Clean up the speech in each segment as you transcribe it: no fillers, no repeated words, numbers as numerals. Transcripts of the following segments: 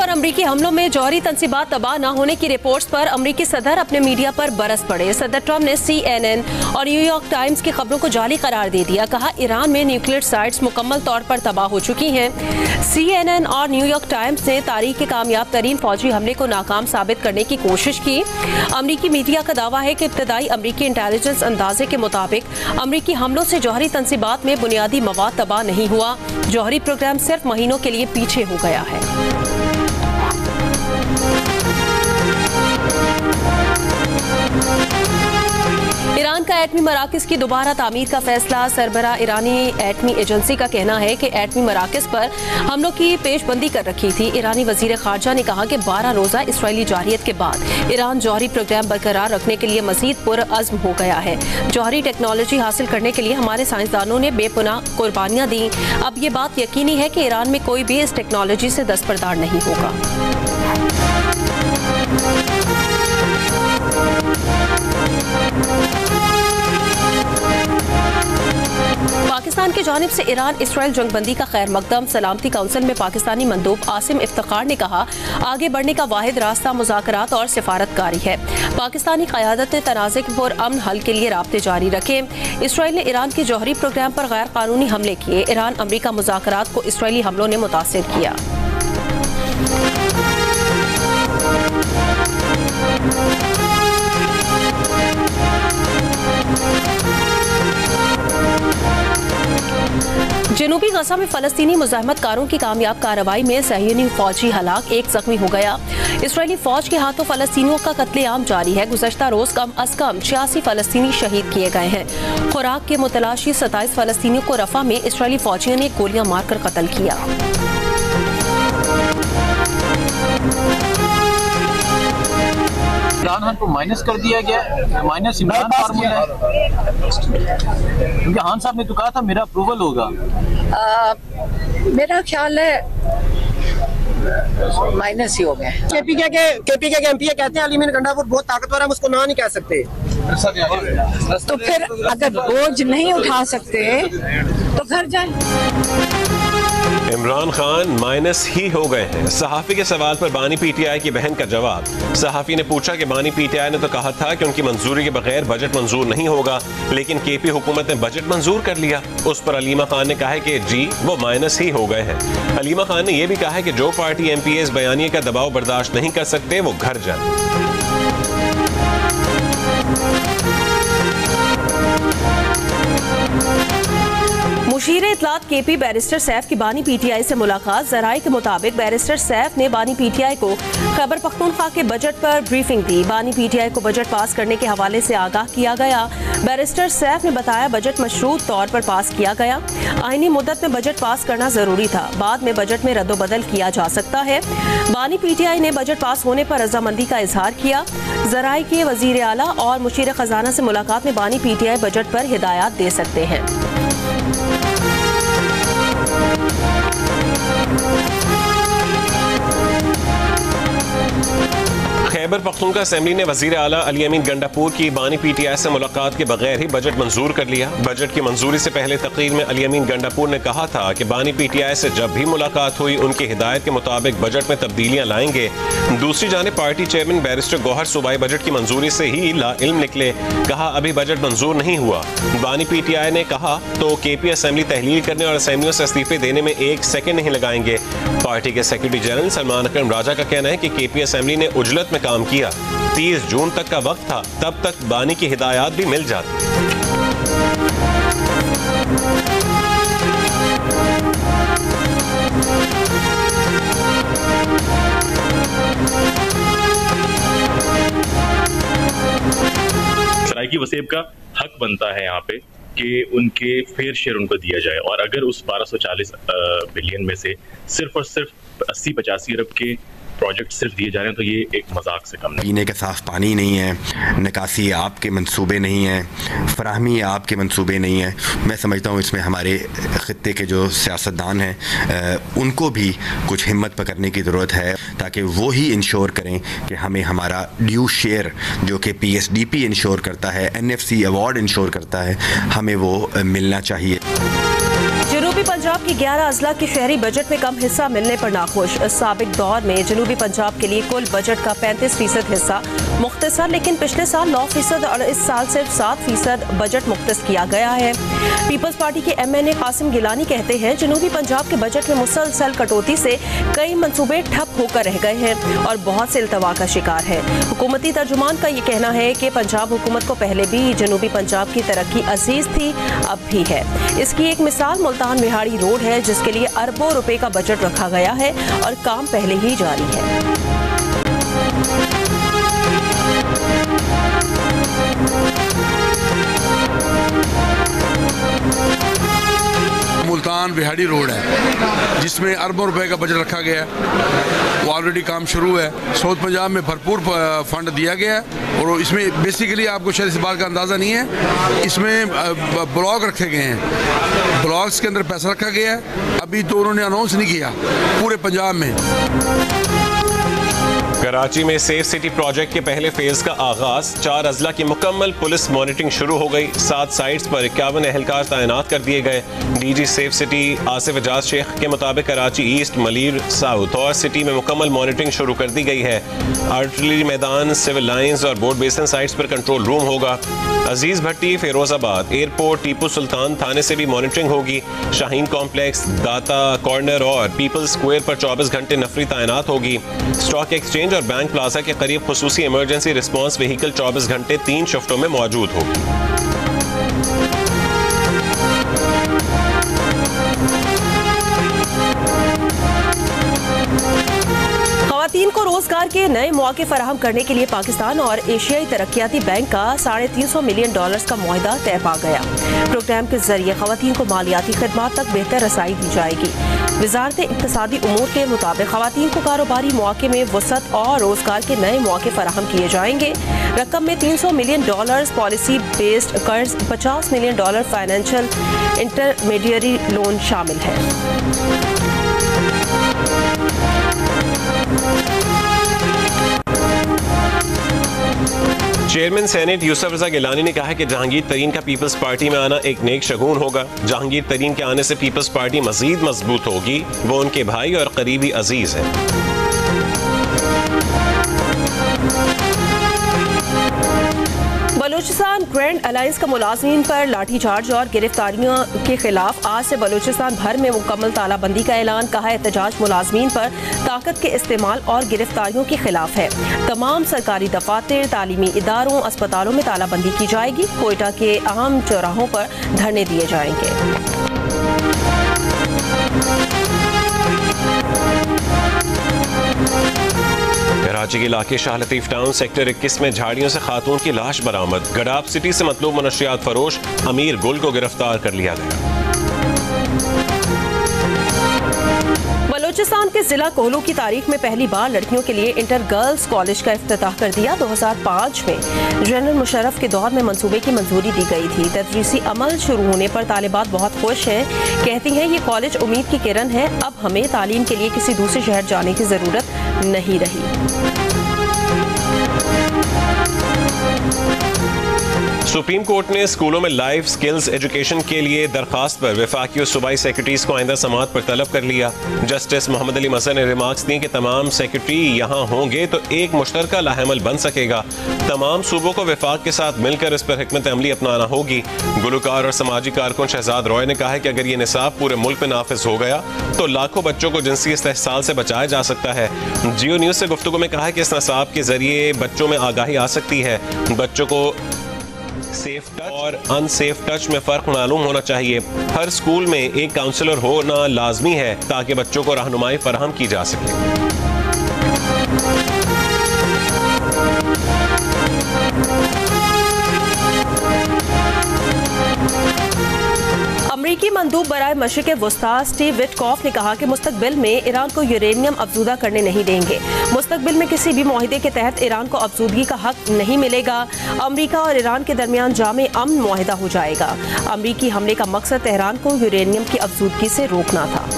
पर अमरीकी हमलों में जौहरी तंसीबात तबाह न होने की रिपोर्ट्स पर अमरीकी सदर अपने मीडिया पर बरस पड़े। सदर ट्रंप ने CNN और न्यूयॉर्क टाइम्स की खबरों को जाली करार दे दिया। कहा, ईरान में न्यूक्लियर साइट्स मुकम्मल तौर पर तबाह हो चुकी हैं। CNN और न्यूयॉर्क टाइम्स ने तारीख के कामयाब तरीन फौजी हमले को नाकाम साबित करने की कोशिश की। अमरीकी मीडिया का दावा है कि इब्तदाई अमरीकी इंटेलिजेंस अंदाजे के मुताबिक अमरीकी हमलों से जौहरी तंसीबात में बुनियादी मवाद तबाह नहीं हुआ। जौहरी प्रोग्राम सिर्फ महीनों के लिए पीछे हो गया है। ईरान का एटमी मराकज़ की दोबारा तामीर का फैसला। सरबराह ईरानी एटमी एजेंसी का कहना है कि एटमी मराकज़ पर हमलों की पेशबंदी कर रखी थी। ईरानी वज़ीर ख़ारजा ने कहा कि 12 रोज़ा इसराइली जारियत के बाद ईरान जौहरी प्रोग्राम बरकरार रखने के लिए मज़ीद पुरअज़्म हो गया है। जौहरी टेक्नोलॉजी हासिल करने के लिए हमारे साइंसदानों ने बेपनाह कुर्बानियाँ दी। अब ये बात यकीनी है कि ईरान में कोई भी इस टेक्नोलॉजी से दस्तबरदार नहीं होगा। पाकिस्तान की जानिब से ईरान इसराइल जंगबंदी का खैर मकदम। सलामती काउंसिल में पाकिस्तानी मंदूब आसिम इफ्तिखार ने कहा, आगे बढ़ने का वाहिद रास्ता मुज़ाकरात और सिफारतकारी है। पाकिस्तानी क़यादत ने तनाज़े के पुरअमन हल के लिए राब्ते जारी रखे। इसराइल ने ईरान के जौहरी प्रोग्राम पर गैर कानूनी हमले किए। ईरान अमरीका मुज़ाकरात को इसराइली हमलों ने मुतासिर किया। जनूबी गजा में फलस्तीनी मुजाहिमतकारों की कामयाब कार्रवाई में सहयूनी फौजी हलाक, एक जख्मी हो गया। इसराइली फौज के हाथों फलस्तीनियों का कत्लेआम जारी है। गुज़श्ता रोज कम अज कम 86 फलस्तीनी शहीद किए गए हैं। खुराक के मुतलाशी 27 फलस्तीनियों को रफा में इसराइली फौजियों ने गोलियां मारकर कत्ल किया। इमरान खान को माइनस कर दिया गया, माइनस इमरान फार्मूला है, क्योंकि खान साहब ने तो कहा था मेरा अप्रूवल होगा। मेरा ख्याल है माइनस ही हो गए। केपीके के एमपी कहते हैं अली मीर गंडापुर बहुत ताकतवर है, हम उसको ना नहीं कह सकते। तो फिर अगर बोझ नहीं उठा सकते तो घर जाए। इमरान खान माइनस ही हो गए हैं। सहाफी के सवाल पर बानी पीटीआई की बहन का जवाब। सहाफी ने पूछा कि बानी पीटीआई ने तो कहा था कि उनकी मंजूरी के बगैर बजट मंजूर नहीं होगा, लेकिन केपी हुकूमत ने बजट मंजूर कर लिया। उस पर अलीमा खान ने कहा है कि जी वो माइनस ही हो गए हैं। अलीमा खान ने यह भी कहा है कि जो पार्टी एमपीएस बयानिए का दबाव बर्दाश्त नहीं कर सकते वो घर जाए। मुशीर इत्तलात केपी बैरिस्टर सैफ की बानी पीटीआई से मुलाकात। जराये के मुताबिक बैरिस्टर सैफ ने बानी पीटीआई को खैबर पख्तूनख्वा के बजट पर ब्रीफिंग दी। बानी पीटीआई को बजट पास करने के हवाले से आगाह किया गया। बैरिस्टर सैफ ने बताया, बजट मशरूत तौर पर पास किया गया। आईनी मुद्दत में बजट पास करना जरूरी था, बाद में बजट में रद्दोबदल किया जा सकता है। बानी पीटीआई ने बजट पास होने पर रजामंदी का इजहार किया। जराये के वजीर आला और मुशीर खजाना से मुलाकात में बानी पीटीआई बजट पर हिदायत दे सकते हैं। खैबर पख्तूनख्वा असेंबली ने वजीर आला अली अमीन गंडापुर की बानी पीटीआई से मुलाकात के बगैर ही बजट मंजूर कर लिया। बजट की मंजूरी से पहले तकरीर में अली अमीन गंडापुर ने कहा था कि बानी पीटीआई से जब भी मुलाकात हुई उनकी हिदायत के मुताबिक बजट में तब्दीलियां लाएंगे। दूसरी जानिब पार्टी चेयरमैन बैरिस्टर गौहर सूबाई बजट की मंजूरी से ही लाइल्म निकले। कहा, अभी बजट मंजूर नहीं हुआ। बानी पीटीआई ने कहा तो केपी असेंबली तहलील करने और असेंबलियों से इस्तीफे देने में एक सेकंड नहीं लगाएंगे। पार्टी के सेक्रेटरी जनरल सलमान अकरम राजा का कहना है कि केपी असेंबली ने उजलत में काम किया। 30 जून तक का वक्त था, तब तक बानी की हिदायत भी मिल जाती। सराइकी वसेब का हक बनता है यहाँ पे कि उनके फेयर शेयर उनको दिया जाए, और अगर उस 1240 बिलियन में से सिर्फ और सिर्फ 80-85 अरब के प्रोजेक्ट सिर्फ दिए जा रहे हैं तो ये एक मजाक से कम नहीं। पीने का साफ पानी नहीं है, निकासी आपके मंसूबे नहीं हैं, फराहमी आपके मंसूबे नहीं हैं। मैं समझता हूँ इसमें हमारे ख़ित्ते के जो सियासतदान हैं उनको भी कुछ हिम्मत पकड़ने की ज़रूरत है, ताकि वो ही इंश्योर करें कि हमें हमारा ड्यू शेयर जो कि PSDP इंश्योर करता है, NFC अवार्ड इंश्योर करता है, हमें वो मिलना चाहिए। जनूबी पंजाब के 11 अजला के शहरी बजट में कम हिस्सा मिलने पर नाखुश। साबिक दौर में जनूबी पंजाब के लिए कुल बजट का 35% हिस्सा मुख्तसर, लेकिन पिछले साल 9% और इस साल सिर्फ 7% बजट मुख्तस किया गया है। पीपल्स पार्टी के MNA कासिम गिलानी कहते हैं जनूबी पंजाब के बजट में मुसलसल कटौती से कई मंसूबे ठप होकर रह गए हैं और बहुत से इल्तवा का शिकार है। हुकूमती तर्जुमान का ये कहना है कि पंजाब हुकूमत को पहले भी जनूबी पंजाब की तरक्की अजीज थी, अब भी है। इसकी एक मिसाल मुल्तान बिहाड़ी रोड है, जिसके लिए अरबों रुपए का बजट रखा गया है और काम पहले ही जारी है। मुल्तान बिहाड़ी रोड है जिसमें अरबों रुपए का बजट रखा गया है, वो ऑलरेडी काम शुरू है। साउथ पंजाब में भरपूर फंड दिया गया है और इसमें बेसिकली आपको शायद इस बात का अंदाज़ा नहीं है, इसमें ब्लॉक रखे गए हैं, ब्लॉक्स के अंदर पैसा रखा गया है। अभी तो उन्होंने अनाउंस नहीं किया पूरे पंजाब में। कराची में सेफ सिटी प्रोजेक्ट के पहले फेज का आगाज, 4 अजला की मुकम्मल पुलिस मॉनिटरिंग शुरू हो गई। 7 साइट्स पर 51 एहलकार तैनात कर दिए गए। DG safe city Asif Ejaz Shaikh के मुताबिक कराची ईस्ट, मलीर साउथ और सिटी में मुकम्मल मॉनिटरिंग शुरू कर दी गई है। आर्टिलरी मैदान, सिविल लाइंस और बोर्ड बेसन साइट्स पर कंट्रोल रूम होगा। अजीज भट्टी, फिरोजाबाद एयरपोर्ट, टीपू सुल्तान थाने से भी मॉनिटरिंग होगी। शाहीन कॉम्प्लेक्स, दाता कॉर्नर और पीपल्स स्क्वायर पर 24 घंटे नफरी तैनात होगी। स्टॉक एक्सचेंज और बैंक प्लाजा के करीब खुसूसी इमरजेंसी रिस्पांस व्हीकल 24 घंटे 3 शिफ्टों में मौजूद होगी। ख़वातीन को रोजगार के नए मौके फराहम करने के लिए पाकिस्तान और एशियाई तरक्याती बैंक का $350 मिलियन का मुआहदा तय पा गया। प्रोग्राम के जरिए ख़वातीन को मालियाती खिदमात तक बेहतर रसाई दी जाएगी। वजारत इक्तिसादी उमूर के मुताबिक ख़वातीन को कारोबारी मौके में वसअत और रोजगार के नए मौके फराहम किए जाएंगे। रकम में $300 मिलियन पॉलिसी बेस्ड कर्ज, $50 मिलियन फाइनेंशियल इंटरमीडियरी लोन शामिल है। चेयरमैन सेनेट यूसुफ रजा गिलानी ने कहा है कि जहांगीर तरीन का पीपल्स पार्टी में आना एक नेक शगुन होगा। जहांगीर तरीन के आने से पीपल्स पार्टी मजीद मजबूत होगी। वो उनके भाई और करीबी अजीज हैं। बलूचिस्तान ग्रैंड अलायंस का मुलाजिमीन पर लाठीचार्ज और गिरफ्तारियों के खिलाफ आज से बलूचिस्तान भर में मुकम्मल तालाबंदी का ऐलान। कहा एहतजाज मुलाजिमीन पर ताकत के इस्तेमाल और गिरफ्तारियों के खिलाफ है। तमाम सरकारी दफातर, तालीमी इदारों, अस्पतालों में तालाबंदी की जाएगी। कोयटा के अहम चौराहों पर धरने दिए जाएंगे। कराची के इलाके शाह लतीफ टाउन सेक्टर 21 में झाड़ियों से खातून की लाश बरामद। गडाप सिटी से मतलूब मनशियात फरोश अमीर गुल को गिरफ्तार कर लिया गया। बलूचिस्तान के जिला कोहलू की तारीख में पहली बार लड़कियों के लिए इंटर गर्ल्स कॉलेज का इफ्तिताह कर दिया। 2005 में जनरल मुशर्रफ के दौर में मंसूबे की मंजूरी दी गई थी। तदरीसी अमल शुरू होने पर तालिबात बहुत खुश हैं। कहती हैं ये कॉलेज उम्मीद की किरण है। अब हमें तालीम के लिए किसी दूसरे शहर जाने की जरूरत नहीं रही। सुप्रीम कोर्ट ने स्कूलों में लाइफ स्किल्स एजुकेशन के लिए दरखास्त पर वफाकी और सूबाई सेक्रेटरीज को आइंदा समात पर तलब कर लिया। जस्टिस मोहम्मद अली मजहर ने रिमार्क्स दिए कि तमाम सेक्रेटरी यहाँ होंगे तो एक मुश्तरका लाहेमल बन सकेगा। तमाम सूबों को वफाक के साथ मिलकर इस पर हिकमत अमली अपनाना होगी। गुलकार और समाजी कारकुन शहजाद रॉय ने कहा है कि अगर ये निसाब पूरे मुल्क में नाफिज हो गया तो लाखों बच्चों को जिनसी इस्तेहसाल से बचाया जा सकता है। जियो न्यूज़ से गुफ्तगू में कहा है कि इस निसाब के जरिए बच्चों में आगाही आ सकती है। बच्चों को सेफ टच और अनसेफ टच में फ़र्क मालूम होना चाहिए। हर स्कूल में एक काउंसलर होना लाजमी है ताकि बच्चों को रहनुमाई फराहम की जा सके। अमरीकी मंदूब बराए मशरिक़ वस्ता स्टीव विटकॉफ ने कहा कि मुस्तकबिल में ईरान को यूरेनियम अफजूदा करने नहीं देंगे। मुस्तकबिल में किसी भी मुआहिदे के तहत ईरान को अफजूदगी का हक नहीं मिलेगा। अमरीका और ईरान के दरमियान जामे अमन मुआहिदा हो जाएगा। अमरीकी हमले का मकसद तेहरान को यूरेनियम की अफजूदगी से रोकना था।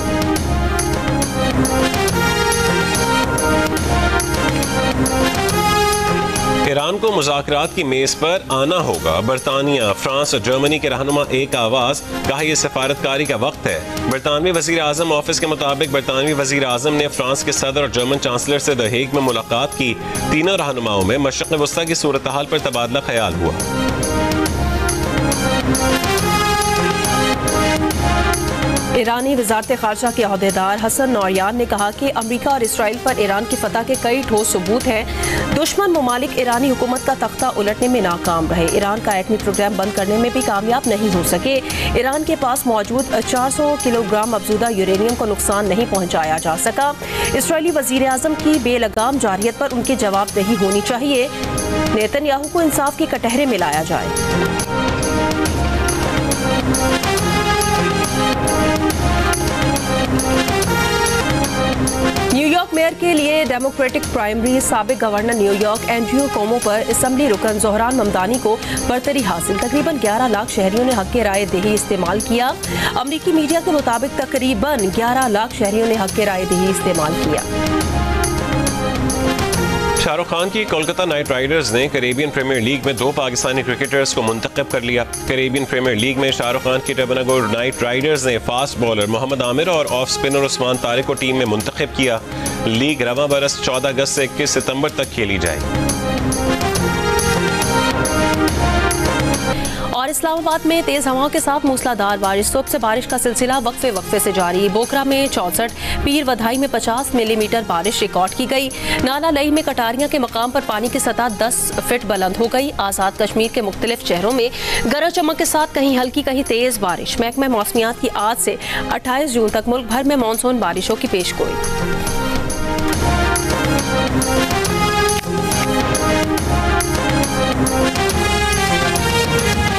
ईरान को मुज़ाकरात की मेज पर आना होगा। बरतानिया, फ्रांस और जर्मनी के रहनुमा एक आवाज़, कहा यह सफारतकारी का वक्त है। बरतानवी वज़ीर आज़म ऑफिस के मुताबिक बरतानवी वज़ीर आज़म ने फ्रांस के सदर और जर्मन चांसलर से द हेग में मुलाकात की। तीनों रहनुमाओं में मशरिक़ वस्ता की सूरत हाल पर तबादला ख्याल हुआ। ईरानी वज़ारत ख़ारजा के अहदेदार हसन नौरियान ने कहा कि अमरीका और इसराइल पर ईरान की फतह के कई ठोस सबूत हैं। दुश्मन ममालिक ईरानी हुकूमत का तख्ता उलटने में नाकाम रहे। ईरान का एटमी प्रोग्राम बंद करने में भी कामयाब नहीं हो सके। ईरान के पास मौजूद 400 किलोग्राम अफजूदा यूरेनियम को नुकसान नहीं पहुँचाया जा सका। इसराइली वज़ीर आज़म की बेलगाम जारहियत पर उनकी जवाबदेही होनी चाहिए। नेतन्याहू को इंसाफ की कटहरे में लाया जाए। न्यूयॉर्क मेयर के लिए डेमोक्रेटिक प्राइमरी साबिक गवर्नर न्यूयॉर्क एंड्रयू कोमो पर असम्बली रुकन ज़ोहरान ममदानी को बरतरी हासिल। तकरीबन 11 लाख शहरियों ने हक़ राय दही इस्तेमाल किया। अमरीकी मीडिया के मुताबिक तकरीबन 11 लाख शहरियों ने हक़ राय दही इस्तेमाल किया। शाहरुख खान की कोलकाता नाइट राइडर्स ने कैरेबियन प्रीमियर लीग में 2 पाकिस्तानी क्रिकेटर्स को मुंतखब कर लिया। कैरेबियन प्रीमियर लीग में शाहरुख खान की टबनागोर नाइट राइडर्स ने फास्ट बॉलर मोहम्मद आमिर और ऑफ स्पिनर उस्मान तारिक को टीम में मुंतखब किया। लीग रवां बरस 14 अगस्त से 21 सितंबर तक खेली जाएगी। और इस्लामाबाद में तेज हवाओं के साथ मूसलाधार बारिश। सुबह से बारिश का सिलसिला वक्फे वक्फे से जारी। बोखरा में 64, पीर वधाई में 50 मिलीमीटर बारिश रिकॉर्ड की गई। नाला लई में कटारियां के मकाम पर पानी की सतह 10 फीट बुलंद हो गई। आज़ाद कश्मीर के मुख्तलिफ शहरों में गरज चमक के साथ कहीं हल्की कहीं तेज बारिश। महकमा मौसमियात की आज से 28 जून तक मुल्क भर में मानसून बारिशों की पेशगोई।